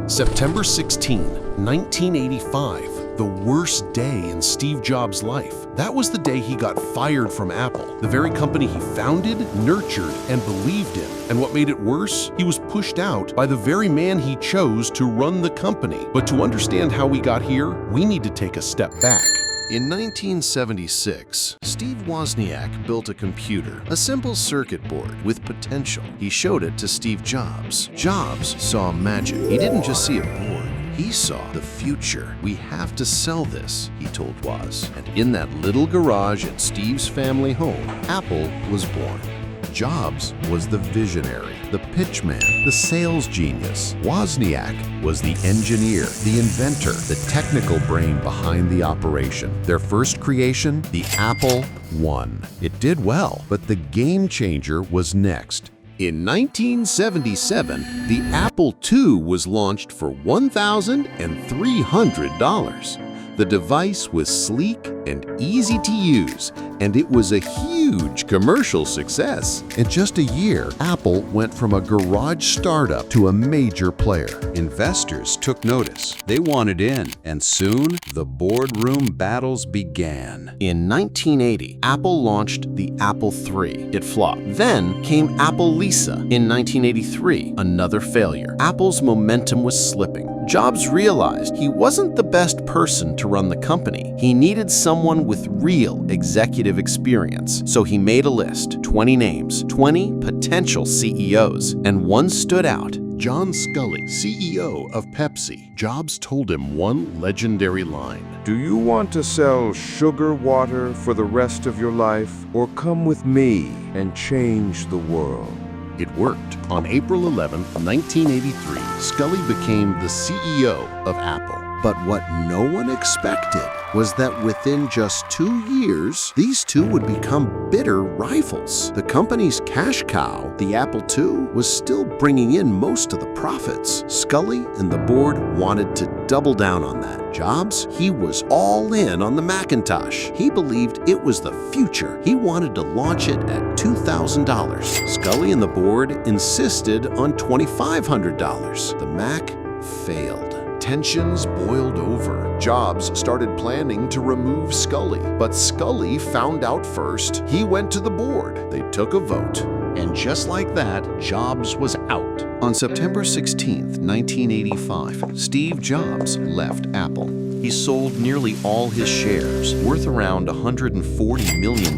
September 16, 1985, the worst day in Steve Jobs' life. That was the day he got fired from Apple, the very company he founded, nurtured, and believed in. And what made it worse? He was pushed out by the very man he chose to run the company. But to understand how we got here, we need to take a step back. In 1976, Steve Wozniak built a computer, a simple circuit board with potential. He showed it to Steve Jobs. Jobs saw magic. He didn't just see a board. He saw the future. We have to sell this, he told Woz. And in that little garage at Steve's family home, Apple was born. Jobs was the visionary, the pitchman, the sales genius. Wozniak was the engineer, the inventor, the technical brain behind the operation. Their first creation, the Apple I. It did well, but the game changer was next. In 1977, the Apple II was launched for $1,300. The device was sleek and easy to use, and it was a huge commercial success. In just a year, Apple went from a garage startup to a major player. Investors took notice. They wanted in, and soon the boardroom battles began. In 1980, Apple launched the Apple III. It flopped. Then came Apple Lisa in 1983, another failure. Apple's momentum was slipping. Jobs realized he wasn't the best person to run the company. He needed someone with real executive experience. So he made a list, 20 names, 20 potential CEOs, and one stood out. John Sculley, CEO of Pepsi. Jobs told him one legendary line. Do you want to sell sugar water for the rest of your life, or come with me and change the world? It worked. On April 11, 1983, Sculley became the CEO of Apple. But what no one expected was that within just 2 years, these two would become bitter rivals. The company's cash cow, the Apple II, was still bringing in most of the profits. Sculley and the board wanted to double down on that. Jobs, he was all in on the Macintosh. He believed it was the future. He wanted to launch it at $2,000. Sculley and the board insisted on $2,500. The Mac failed. Tensions boiled over. Jobs started planning to remove Sculley, but Sculley found out first. He went to the board. They took a vote. And just like that, Jobs was out. On September 16, 1985, Steve Jobs left Apple. He sold nearly all his shares, worth around $140 million.